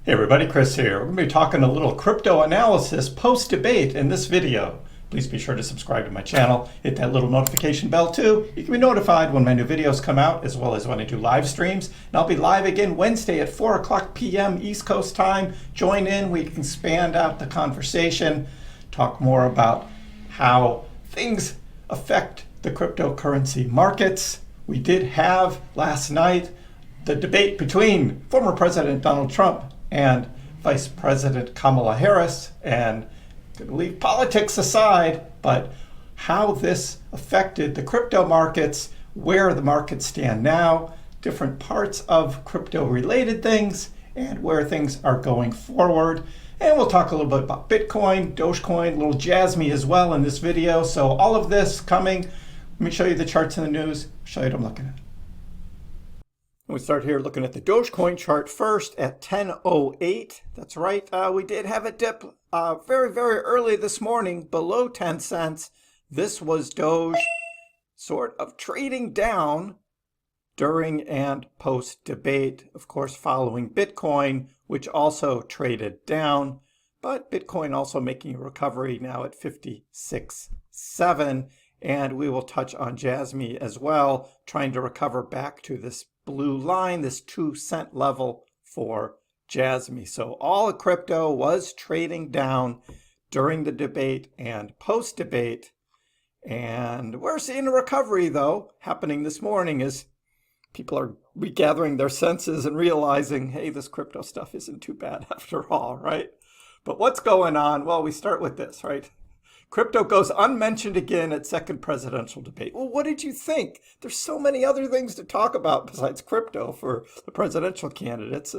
Hey everybody, Chris here. We're going to be talking a little crypto analysis post-debate in this video. Please be sure to subscribe to my channel. Hit that little notification bell too. You can be notified when my new videos come out, as well as when I do live streams. And I'll be live again Wednesday at 4 o'clock p.m. East Coast time. Join in. We can expand out the conversation, talk more about how things affect the cryptocurrency markets. We did have last night the debate between former President Donald Trump and Vice President Kamala Harris, and to leave politics aside, but how this affected the crypto markets, where the markets stand now, different parts of crypto related things, and where things are going forward. And we'll talk a little bit about Bitcoin, Dogecoin, a little Jasmy as well in this video. So all of this coming. Let me show you the charts in the news, show you what I'm looking at. We start here looking at the Dogecoin chart first at 10:08. That's right. We did have a dip very, very early this morning below 10 cents. This was Doge sort of trading down during and post debate, of course, following Bitcoin, which also traded down. But Bitcoin also making a recovery now at 56.7. And we will touch on Jasmy as well, trying to recover back to this blue line, this 2-cent level for Jasmy. So all of crypto was trading down during the debate and post-debate. And we're seeing a recovery, though, happening this morning as people are regathering their senses and realizing, hey, this crypto stuff isn't too bad after all, right? But what's going on? Well, we start with this, right? Crypto goes unmentioned again at second presidential debate. Well, what did you think? There's so many other things to talk about besides crypto for the presidential candidates.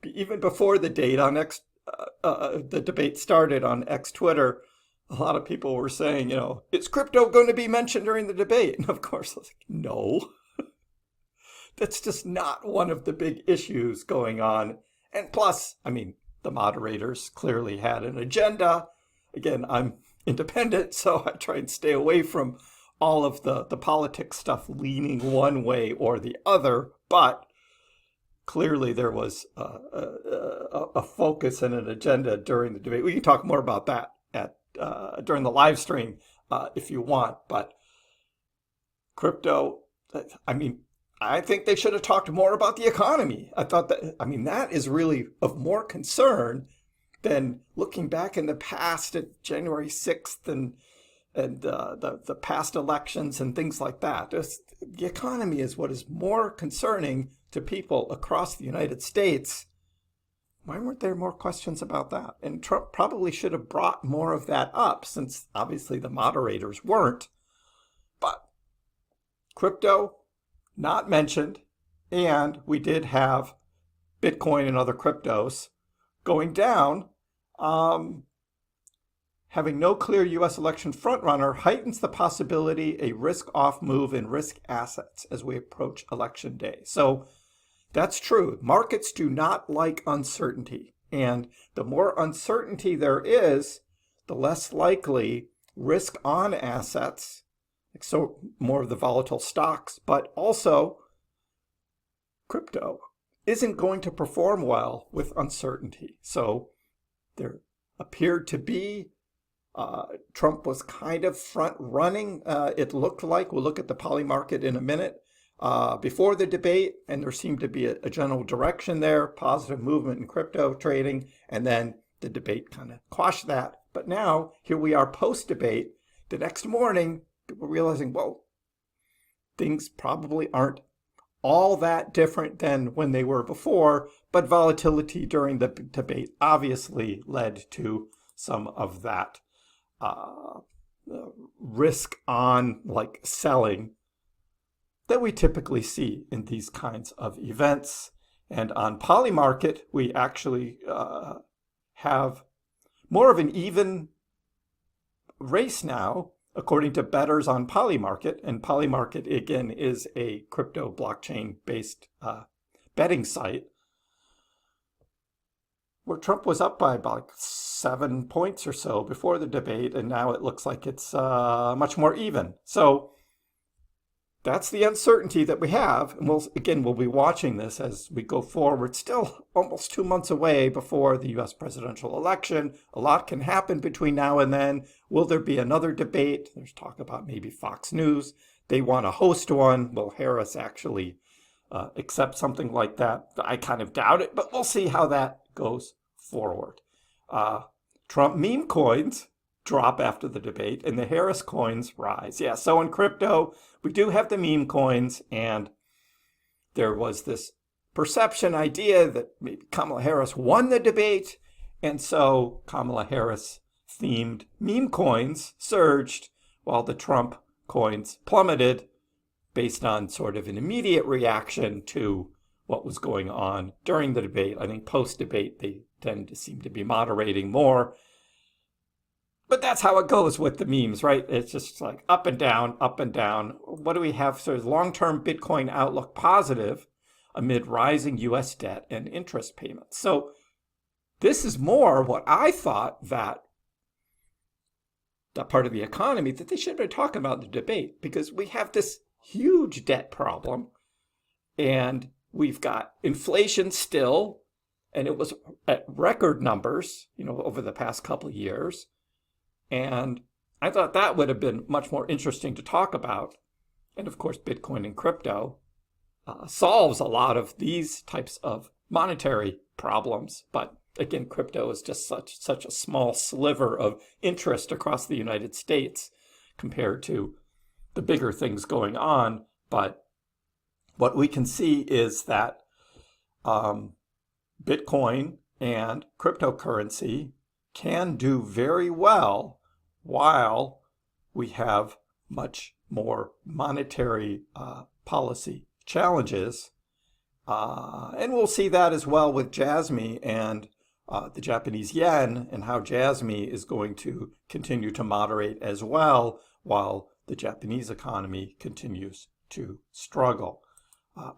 Even before the date on the debate started on X Twitter, a lot of people were saying, is crypto going to be mentioned during the debate? And of course, I was like, no. That's just not one of the big issues going on. And plus, the moderators clearly had an agenda. Again, I'm independent, so I try and stay away from all of the politics stuff leaning one way or the other, but clearly there was a focus and an agenda during the debate. We can talk more about that during the live stream if you want, but crypto, I think they should have talked more about the economy. I thought that is really of more concern than looking back in the past at January 6th and the past elections and things like that. The economy is what is more concerning to people across the United States. Why weren't there more questions about that? And Trump probably should have brought more of that up, since obviously the moderators weren't. But crypto, not mentioned, and we did have Bitcoin and other cryptos going down. Having no clear U.S. election frontrunner heightens the possibility a risk-off move in risk assets as we approach election day. So that's true. Markets do not like uncertainty. And the more uncertainty there is, the less likely risk-on assets, so more of the volatile stocks, but also crypto, isn't going to perform well with uncertainty. So there appeared to be, Trump was kind of front running. It looked like, we'll look at the poly market in a minute, before the debate, and there seemed to be a general direction there, positive movement in crypto trading, and then the debate kind of quashed that. But now, here we are post-debate. The next morning, people realizing, well, things probably aren't all that different than when they were before, but volatility during the debate obviously led to some of that risk on selling that we typically see in these kinds of events. And on poly market, we actually have more of an even race now, according to bettors on Polymarket. And Polymarket, again, is a crypto blockchain-based betting site, where Trump was up by about 7 points or so before the debate, and now it looks like it's much more even. So that's the uncertainty that we have. And we'll be watching this as we go forward. Still almost 2 months away before the US presidential election. A lot can happen between now and then. Will there be another debate? There's talk about maybe Fox News. They want to host one. Will Harris actually accept something like that? I kind of doubt it, but we'll see how that goes forward. Trump meme coins drop after the debate and the Harris coins rise. Yeah, so in crypto, we do have the meme coins, and there was this perception idea that maybe Kamala Harris won the debate, and so Kamala Harris themed meme coins surged while the Trump coins plummeted based on sort of an immediate reaction to what was going on during the debate. I think post-debate, they tend to seem to be moderating more. But that's how it goes with the memes, right? It's just like up and down, up and down. What do we have? So long-term Bitcoin outlook positive amid rising U.S. debt and interest payments. So this is more what I thought that part of the economy that they should have been talking about in the debate, because we have this huge debt problem and we've got inflation still, and it was at record numbers, over the past couple of years. And I thought that would have been much more interesting to talk about. And of course, Bitcoin and crypto solves a lot of these types of monetary problems. But again, crypto is just such a small sliver of interest across the United States compared to the bigger things going on. But what we can see is that Bitcoin and cryptocurrency can do very well while we have much more monetary policy challenges. And we'll see that as well with Jasmy and the Japanese yen, and how Jasmy is going to continue to moderate as well while the Japanese economy continues to struggle.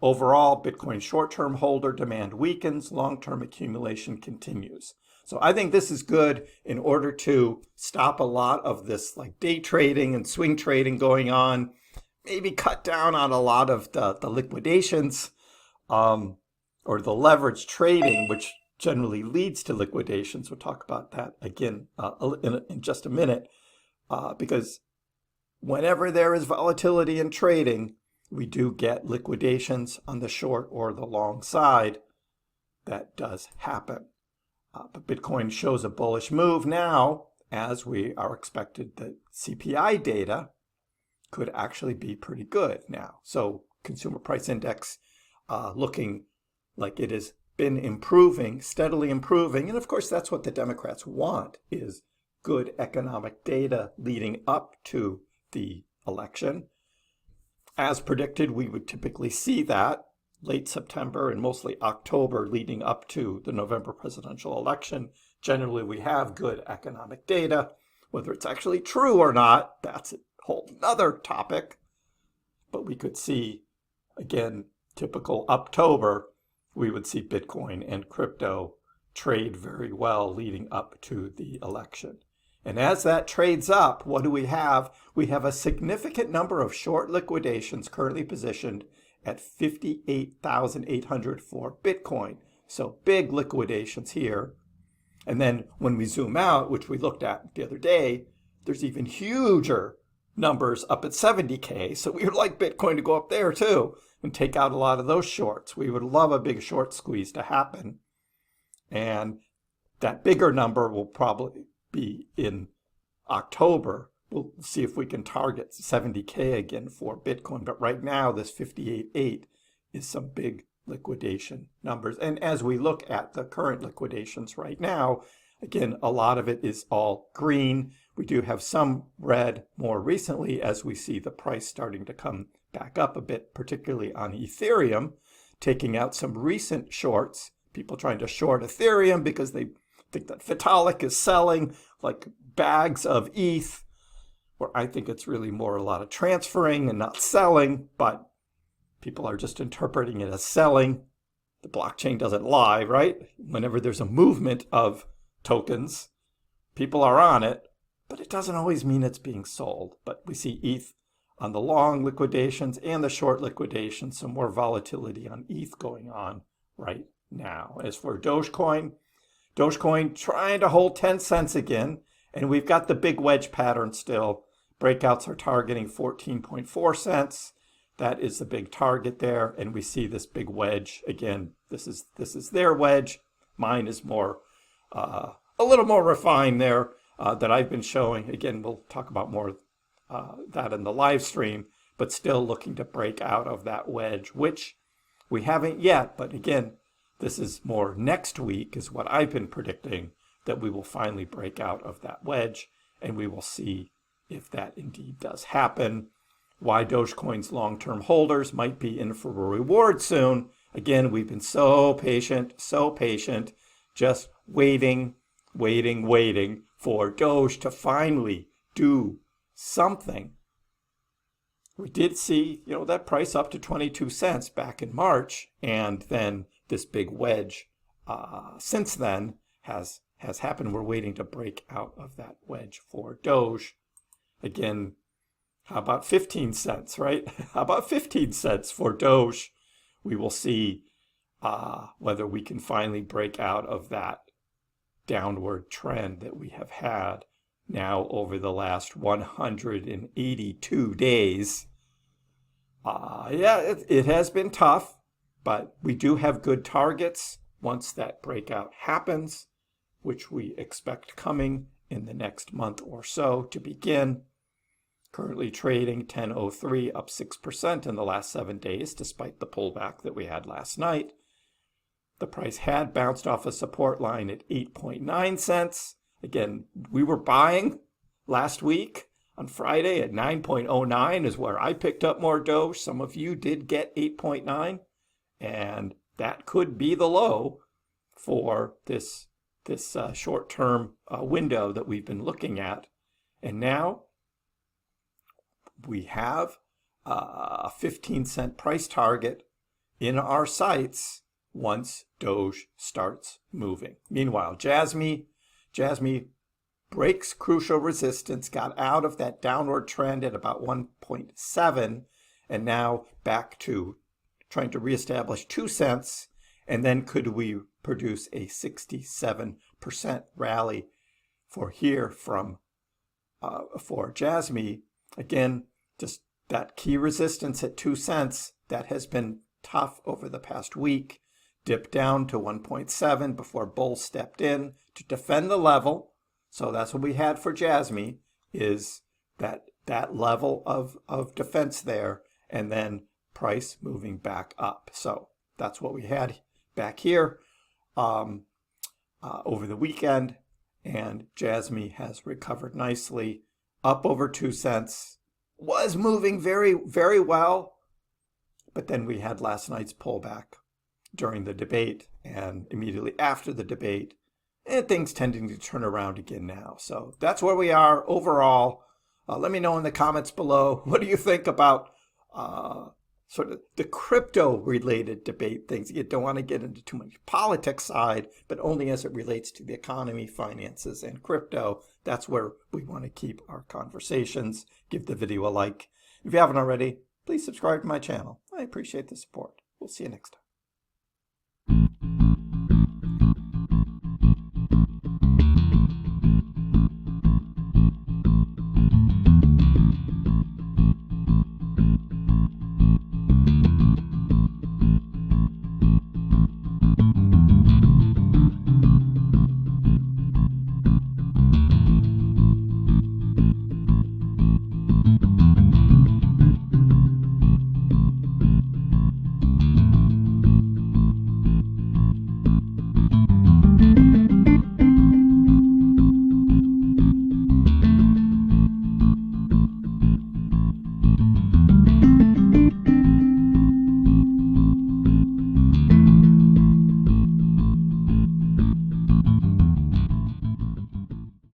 Overall, Bitcoin short-term holder demand weakens, long-term accumulation continues. So I think this is good in order to stop a lot of this like day trading and swing trading going on, maybe cut down on a lot of the liquidations or the leverage trading, which generally leads to liquidations. We'll talk about that again in just a minute, because whenever there is volatility in trading, we do get liquidations on the short or the long side. That does happen. But Bitcoin shows a bullish move now, as we are expected that CPI data could actually be pretty good now. So consumer price index looking like it has been improving, steadily improving. And of course, that's what the Democrats want, is good economic data leading up to the election. As predicted, we would typically see that late September and mostly October leading up to the November presidential election. Generally, we have good economic data. Whether it's actually true or not, that's a whole other topic. But we could see, again, typical October, we would see Bitcoin and crypto trade very well leading up to the election. And as that trades up, what do we have? We have a significant number of short liquidations currently positioned at 58,800 for Bitcoin. So big liquidations here. And then when we zoom out, which we looked at the other day, there's even huger numbers up at 70K. So we would like Bitcoin to go up there too and take out a lot of those shorts. We would love a big short squeeze to happen. And that bigger number will probably be in October. We'll see if we can target 70K again for Bitcoin. But right now, this 58.8 is some big liquidation numbers. And as we look at the current liquidations right now, again, a lot of it is all green. We do have some red more recently as we see the price starting to come back up a bit, particularly on Ethereum, taking out some recent shorts. People trying to short Ethereum because they think that Vitalik is selling like bags of ETH, where I think it's really more a lot of transferring and not selling, but people are just interpreting it as selling. The blockchain doesn't lie, right? Whenever there's a movement of tokens, people are on it, but it doesn't always mean it's being sold. But we see ETH on the long liquidations and the short liquidations. Some more volatility on ETH going on right now. As for Dogecoin trying to hold 10 cents again, and we've got the big wedge pattern still. Breakouts are targeting 14.4 cents. That is the big target there, and we see this big wedge again. This is their wedge. Mine is more a little more refined there that I've been showing. Again, we'll talk about more that in the live stream, but still looking to break out of that wedge, which we haven't yet. But again, this is more next week is what I've been predicting, that we will finally break out of that wedge, and we will see if that indeed does happen. Why Dogecoin's long-term holders might be in for a reward soon. Again, we've been so patient, just waiting for Doge to finally do something. We did see, that price up to 22 cents back in March, and then this big wedge since then has happened. We're waiting to break out of that wedge for Doge. Again, how about 15 cents, right? How about 15 cents for Doge? We will see whether we can finally break out of that downward trend that we have had now over the last 182 days. It has been tough, but we do have good targets once that breakout happens, which we expect coming in the next month or so to begin. Currently trading 10.03, up 6% in the last 7 days, despite the pullback that we had last night. The price had bounced off a support line at 8.9 cents. Again, we were buying last week on Friday at 9.09 is where I picked up more Doge. Some of you did get 8.9, and that could be the low for this short-term window that we've been looking at. And now we have a 15-cent price target in our sights once Doge starts moving. Meanwhile, Jasmy breaks crucial resistance, got out of that downward trend at about 1.7, and now back to trying to reestablish 2 cents. And then could we produce a 67% rally for Jasmy? Again, just that key resistance at 2 cents, that has been tough over the past week. Dipped down to 1.7 before Bull stepped in to defend the level. So that's what we had for Jasmy, is that level of defense there, and then price moving back up. So that's what we had back here over the weekend, and Jasmy has recovered nicely, up over 2 cents. Was moving very, very well, but then we had last night's pullback during the debate and immediately after the debate, and things tending to turn around again now. So that's where we are overall. Let me know in the comments below, what do you think about sort of the crypto-related debate things? You don't want to get into too much politics side, but only as it relates to the economy, finances, and crypto. That's where we want to keep our conversations. Give the video a like. If you haven't already, please subscribe to my channel. I appreciate the support. We'll see you next time.